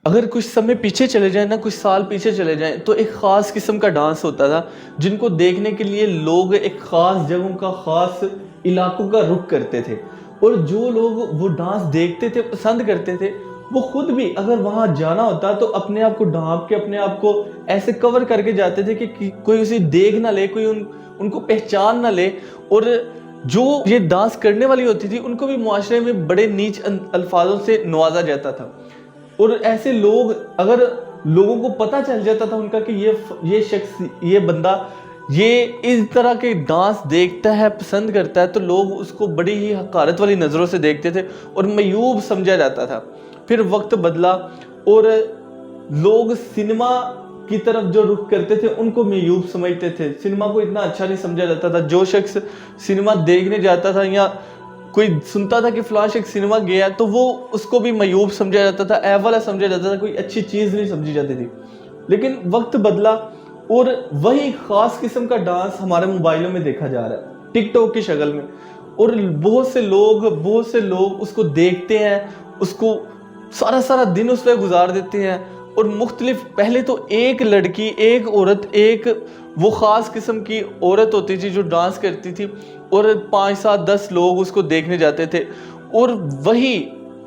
اگر کچھ سمے پیچھے چلے جائیں نا، کچھ سال پیچھے چلے جائیں، تو ایک خاص قسم کا ڈانس ہوتا تھا جن کو دیکھنے کے لیے لوگ ایک خاص جگہوں کا، خاص علاقوں کا رخ کرتے تھے، اور جو لوگ وہ ڈانس دیکھتے تھے، پسند کرتے تھے، وہ خود بھی اگر وہاں جانا ہوتا تو اپنے آپ کو ڈھانپ کے، اپنے آپ کو ایسے کور کر کے جاتے تھے کہ کوئی اسے دیکھ نہ لے، کوئی ان کو پہچان نہ لے، اور جو یہ ڈانس کرنے والی ہوتی تھی ان کو بھی معاشرے میں بڑے نیچ الفاظوں سے نوازا جاتا تھا۔ اور ایسے لوگ، اگر لوگوں کو پتہ چل جاتا تھا ان کا کہ یہ شخص، یہ بندہ یہ اس طرح کے ڈانس دیکھتا ہے، پسند کرتا ہے، تو لوگ اس کو بڑی ہی حقارت والی نظروں سے دیکھتے تھے اور معیوب سمجھا جاتا تھا۔ پھر وقت بدلا اور لوگ سینما کی طرف جو رخ کرتے تھے ان کو معیوب سمجھتے تھے، سینما کو اتنا اچھا نہیں سمجھا جاتا تھا۔ جو شخص سینما دیکھنے جاتا تھا یا کوئی سنتا تھا کہ فلاں شخص سینما گیا تو وہ اس کو بھی معیوب سمجھا جاتا تھا، عیب والا سمجھا جاتا تھا، کوئی اچھی چیز نہیں سمجھی جاتی تھی۔ لیکن وقت بدلا اور وہی خاص قسم کا ڈانس ہمارے موبائلوں میں دیکھا جا رہا ہے، ٹک ٹاک کی شکل میں، اور بہت سے لوگ اس کو دیکھتے ہیں، اس کو سارا دن اس پہ گزار دیتے ہیں، اور مختلف، پہلے تو ایک لڑکی، ایک عورت، ایک وہ خاص قسم کی عورت ہوتی تھی جو ڈانس کرتی تھی، اور 5 7 10 لوگ اس کو دیکھنے جاتے تھے، اور وہی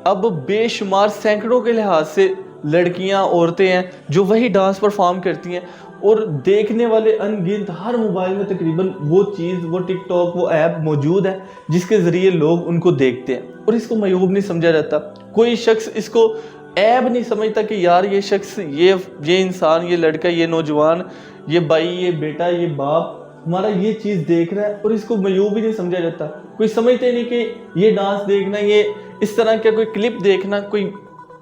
اب بے شمار سینکڑوں کے لحاظ سے لڑکیاں، عورتیں ہیں جو وہی ڈانس پرفارم کرتی ہیں، اور دیکھنے والے ان گنت، ہر موبائل میں تقریباً وہ چیز، وہ ٹک ٹاک، وہ ایپ موجود ہے جس کے ذریعے لوگ ان کو دیکھتے ہیں، اور اس کو معیوب نہیں سمجھا جاتا۔ کوئی شخص اس کو عیب نہیں سمجھتا کہ یار یہ شخص، یہ انسان، یہ لڑکا، یہ نوجوان، یہ بھائی، یہ بیٹا، یہ باپ ہمارا یہ چیز دیکھ رہا ہے، اور اس کو معیوب ہی نہیں سمجھا جاتا۔ کوئی سمجھتے نہیں کہ یہ ڈانس دیکھنا، یہ اس طرح کا کوئی کلپ دیکھنا کوئی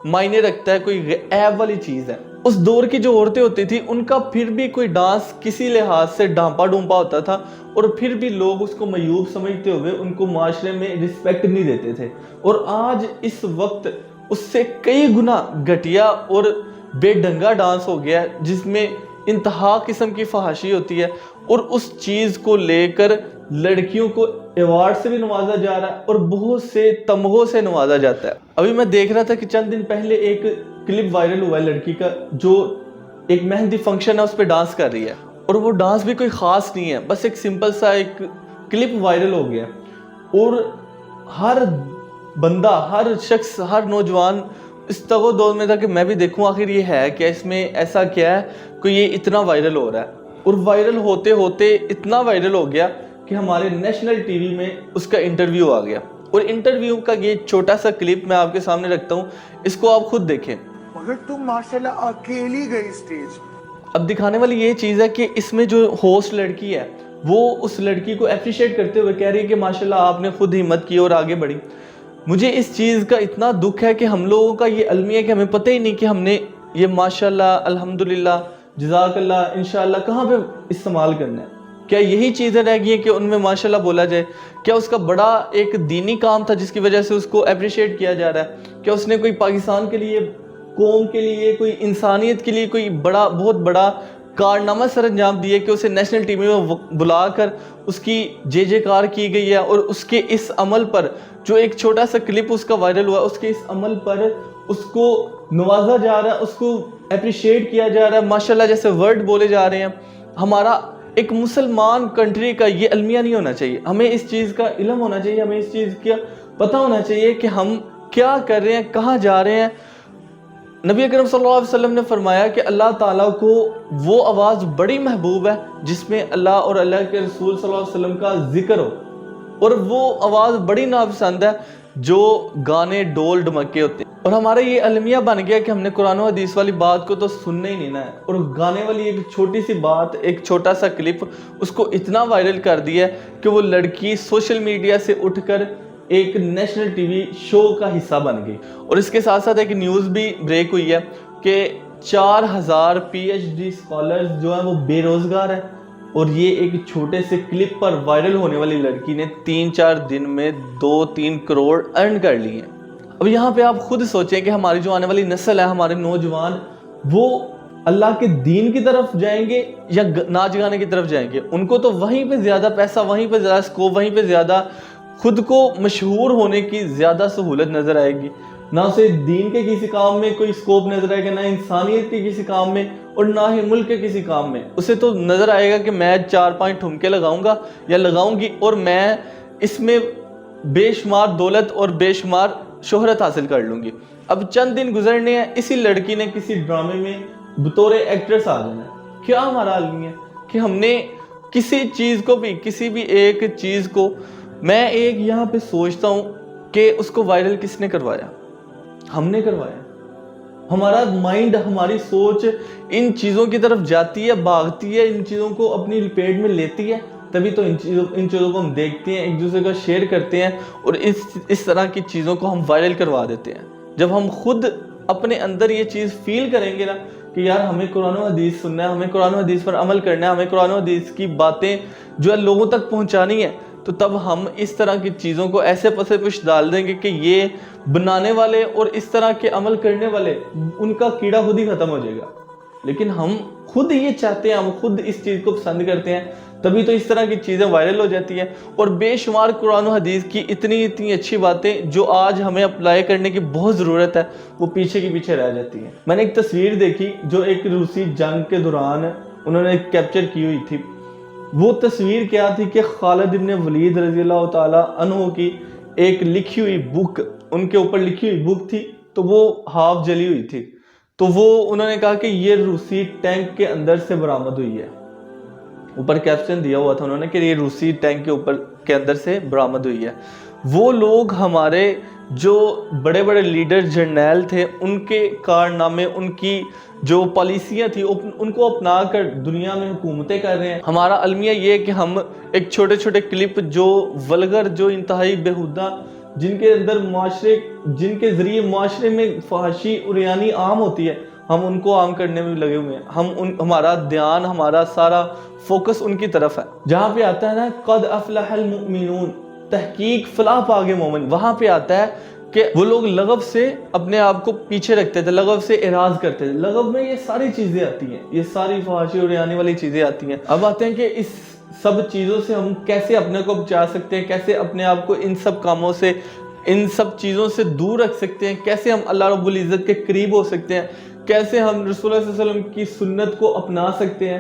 معنی رکھتا ہے، کوئی عیب والی چیز ہے۔ اس دور کی جو عورتیں ہوتی تھی ان کا پھر بھی کوئی ڈانس کسی لحاظ سے ڈھانپا ڈھونپا ہوتا تھا، اور پھر بھی لوگ اس کو معیوب سمجھتے ہوئے ان کو معاشرے میں رسپیکٹ نہیں دیتے تھے۔ اور آج اس وقت اس سے کئی گنا گھٹیا اور بے ڈھنگا ڈانس ہو گیا ہے، جس میں انتہا قسم کی فحاشی ہوتی ہے، اور اس چیز کو لے کر لڑکیوں کو ایوارڈ سے بھی نوازا جا رہا ہے اور بہت سے تمغوں سے نوازا جاتا ہے۔ ابھی میں دیکھ رہا تھا کہ چند دن پہلے ایک کلپ وائرل ہوا ہے لڑکی کا، جو ایک مہندی فنکشن ہے اس پہ ڈانس کر رہی ہے، اور وہ ڈانس بھی کوئی خاص نہیں ہے، بس ایک سمپل سا ایک کلپ وائرل ہو گیا، اور ہر بندہ، ہر شخص، ہر نوجوان اس تگو دور میں تھا کہ میں بھی دیکھوں آخر یہ ہے کیا، اس میں ایسا کیا ہے کہ یہ اتنا وائرل ہو رہا ہے۔ اور وائرل ہوتے ہوتے اتنا وائرل ہو گیا کہ ہمارے نیشنل ٹی وی میں اس کا انٹرویو آ گیا، اور انٹرویو کا یہ چھوٹا سا کلپ میں آپ کے سامنے رکھتا ہوں، اس کو آپ خود دیکھیں۔ مگر تم ماشاءاللہ اکیلی گئی اسٹیج۔ اب دکھانے والی یہ چیز ہے کہ اس میں جو ہوسٹ لڑکی ہے وہ اس لڑکی کو اپریشیٹ کرتے ہوئے کہہ رہی ہے کہ ماشاءاللہ آپ نے خود ہمت کی اور آگے بڑھی۔ مجھے اس چیز کا اتنا دکھ ہے کہ ہم لوگوں کا یہ المیہ کہ ہمیں پتہ ہی نہیں کہ ہم نے یہ ماشاءاللہ، الحمدللہ، جزاک اللہ، انشاءاللہ کہاں پہ استعمال کرنا ہے۔ کیا یہی چیزیں رہ گئی ہیں کہ ان میں ماشاءاللہ بولا جائے؟ کیا اس کا بڑا ایک دینی کام تھا جس کی وجہ سے اس کو اپریشیٹ کیا جا رہا ہے؟ کیا اس نے کوئی پاکستان کے لیے، قوم کے لیے، کوئی انسانیت کے لیے کوئی بہت بڑا کارنامہ سر انجام دیے کہ اسے نیشنل ٹی وی میں بلا کر اس کی جے کار کی گئی ہے، اور اس کے اس عمل پر، جو ایک چھوٹا سا کلپ اس کا وائرل ہوا، اس کے اس عمل پر اس کو نوازا جا رہا ہے، اس کو اپریشیٹ کیا جا رہا ہے، ماشاءاللہ جیسے ورڈ بولے جا رہے ہیں۔ ہمارا ایک مسلمان کنٹری کا یہ المیہ نہیں ہونا چاہیے، ہمیں اس چیز کا علم ہونا چاہیے، ہمیں اس چیز کا پتہ ہونا چاہیے کہ ہم کیا کر رہے ہیں، کہاں جا رہے ہیں۔ نبی اکرم صلی اللہ علیہ وسلم نے فرمایا کہ اللہ تعالیٰ کو وہ آواز بڑی محبوب ہے جس میں اللہ اور اللہ کے رسول صلی اللہ علیہ وسلم کا ذکر ہو، اور وہ آواز بڑی ناپسند ہے جو گانے ڈول ڈمکے ہوتے ہیں۔ اور ہمارا یہ المیہ بن گیا کہ ہم نے قرآن و حدیث والی بات کو تو سننا ہی نہیں نا ہے، اور گانے والی ایک چھوٹی سی بات، ایک چھوٹا سا کلپ اس کو اتنا وائرل کر دیا ہے کہ وہ لڑکی سوشل میڈیا سے اٹھ کر ایک نیشنل ٹی وی شو کا حصہ بن گئی۔ اور اس کے ساتھ ساتھ ایک نیوز بھی بریک ہوئی ہے کہ 4000 پی ایچ ڈی اسکالرز جو ہیں وہ بے روزگار ہیں، اور یہ ایک چھوٹے سے کلپ پر وائرل ہونے والی لڑکی نے 3-4 دن میں 2-3 کروڑ ارن کر لی ہیں۔ اب یہاں پہ آپ خود سوچیں کہ ہماری جو آنے والی نسل ہے، ہمارے نوجوان، وہ اللہ کے دین کی طرف جائیں گے یا ناچ گانے کی طرف جائیں گے؟ ان کو تو وہیں پہ زیادہ پیسہ، وہیں پہ زیادہ سکوپ، وہیں پہ زیادہ خود کو مشہور ہونے کی زیادہ سہولت نظر آئے گی۔ نہ اسے دین کے کسی کام میں کوئی سکوپ نظر آئے گا، نہ انسانیت کے کسی کام میں، اور نہ ہی ملک کے کسی کام میں۔ اسے تو نظر آئے گا کہ میں 4-5 ٹھمکے لگاؤں گا یا لگاؤں گی اور میں اس میں بے شمار دولت اور بے شمار شہرت حاصل کر لوں گی۔ اب چند دن گزرنے ہیں، اسی لڑکی نے کسی ڈرامے میں بطور ایکٹریس آ جانا ہے۔ کیا ہمارا عالمی ہے کہ ہم نے کسی چیز کو بھی، کسی بھی ایک چیز کو، میں ایک یہاں پہ سوچتا ہوں کہ اس کو وائرل کس نے کروایا؟ ہم نے کروایا۔ ہمارا مائنڈ، ہماری سوچ ان چیزوں کی طرف جاتی ہے، بھاگتی ہے، ان چیزوں کو اپنی لپیٹ میں لیتی ہے، تبھی تو ان چیزوں کو ہم دیکھتے ہیں، ایک دوسرے کا شیئر کرتے ہیں اور اس طرح کی چیزوں کو ہم وائرل کروا دیتے ہیں۔ جب ہم خود اپنے اندر یہ چیز فیل کریں گے نا کہ یار ہمیں قرآن و حدیث سننا ہے، ہمیں قرآن و حدیث پر عمل کرنا ہے، ہمیں قرآن و حدیث کی باتیں جو ہے لوگوں تک پہنچانی ہے، تو تب ہم اس طرح کی چیزوں کو ایسے پسے پش ڈال دیں گے کہ یہ بنانے والے اور اس طرح کے عمل کرنے والے، ان کا کیڑا خود ہی ختم ہو جائے گا۔ لیکن ہم خود یہ چاہتے ہیں، ہم خود اس چیز کو پسند کرتے ہیں، تبھی تو اس طرح کی چیزیں وائرل ہو جاتی ہیں۔ اور بے شمار قرآن و حدیث کی اتنی اچھی باتیں جو آج ہمیں اپلائی کرنے کی بہت ضرورت ہے، وہ پیچھے کی پیچھے رہ جاتی ہیں۔ میں نے ایک تصویر دیکھی جو ایک روسی جنگ کے دوران انہوں نے کیپچر کی ہوئی تھی۔ وہ تصویر کیا تھی کہ خالد ابن ولید رضی اللہ تعالی عنہ کی ایک لکھی ہوئی بک، ان کے اوپر لکھی ہوئی بک تھی، تو وہ ہاف جلی ہوئی تھی۔ تو وہ انہوں نے کہا کہ یہ روسی ٹینک کے اندر سے برآمد ہوئی ہے۔ اوپر کیپشن دیا ہوا تھا انہوں نے کہ یہ روسی ٹینک کے اندر سے برآمد ہوئی ہے۔ وہ لوگ ہمارے جو بڑے بڑے لیڈر جرنیل تھے، ان کے کارنامے، ان کی جو پالیسیاں تھیں، ان کو اپنا کر دنیا میں حکومتیں کر رہے ہیں۔ ہمارا المیہ یہ ہے کہ ہم ایک چھوٹے چھوٹے کلپ جو ولگر، جو انتہائی بیہودہ، جن کے ذریعے معاشرے میں فحاشی اور یعنی عام ہوتی ہے، ہم ان کو عام کرنے میں لگے ہوئے ہیں۔ ہمارا دھیان، ہمارا سارا فوکس ان کی طرف ہے۔ جہاں پہ آتا ہے نا قد افلح المؤمنون، تحقیق فلاح پاگے مومن، وہاں پہ آتا ہے کہ وہ لوگ لغو سے اپنے آپ کو پیچھے رکھتے تھے، لغو سے اعراض کرتے تھے۔ لغو میں یہ ساری چیزیں آتی ہیں، یہ ساری فحاشی اور یعنی والی چیزیں آتی ہیں۔ اب آتے ہیں کہ اس سب چیزوں سے ہم کیسے اپنے کو بچا سکتے ہیں، کیسے اپنے آپ کو ان سب کاموں سے، ان سب چیزوں سے دور رکھ سکتے ہیں، کیسے ہم اللہ رب العزت کے قریب ہو سکتے ہیں، کیسے ہم رسول اللہ صلی اللہ علیہ وسلم کی سنت کو اپنا سکتے ہیں۔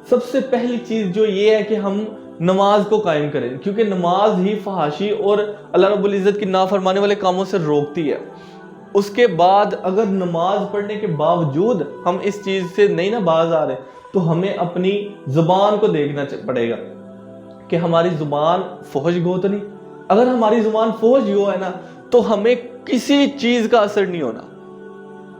سب سے پہلی چیز جو یہ ہے کہ ہم نماز کو قائم کریں، کیونکہ نماز ہی فحاشی اور اللہ رب العزت کی نافرمانی والے کاموں سے روکتی ہے۔ اس کے بعد اگر نماز پڑھنے کے باوجود ہم اس چیز سے نہیں نہ باز آ رہے، تو ہمیں اپنی زبان کو دیکھنا پڑے گا کہ ہماری زبان فحش گو تو نہیں۔ اگر ہماری زبان فحش گو ہے نا، تو ہمیں کسی چیز کا اثر نہیں ہونا،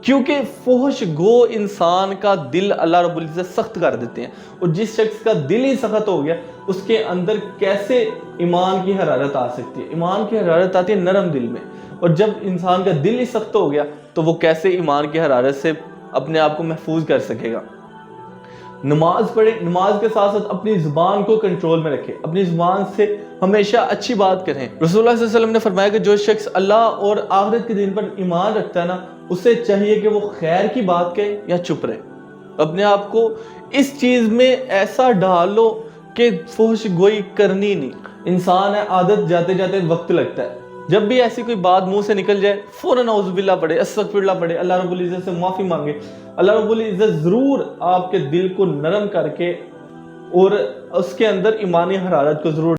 کیونکہ فحش گو انسان کا دل اللہ رب العزت سخت کر دیتے ہیں، اور جس شخص کا دل ہی سخت ہو گیا، اس کے اندر کیسے ایمان کی حرارت آ سکتی ہے؟ ایمان کی حرارت آتی ہے نرم دل میں، اور جب انسان کا دل ہی سخت ہو گیا تو وہ کیسے ایمان کی حرارت سے اپنے آپ کو محفوظ کر سکے گا؟ نماز پڑھیں، نماز کے ساتھ ساتھ اپنی زبان کو کنٹرول میں رکھیں، اپنی زبان سے ہمیشہ اچھی بات کریں۔ رسول اللہ صلی اللہ علیہ وسلم نے فرمایا کہ جو شخص اللہ اور آخرت کے دن پر ایمان رکھتا ہے نا، اسے چاہیے کہ وہ خیر کی بات کہے یا چپ رہے۔ اپنے آپ کو اس چیز میں ایسا ڈالو کہ فحش گوئی کرنی نہیں۔ انسان ہے، عادت جاتے جاتے وقت لگتا ہے، جب بھی ایسی کوئی بات منہ سے نکل جائے فوراً اعوذ باللہ پڑھے، استغفر اللہ پڑھے، اللہ رب العزت سے معافی مانگے۔ اللہ رب العزت ضرور آپ کے دل کو نرم کر کے اور اس کے اندر ایمانی حرارت کو ضرور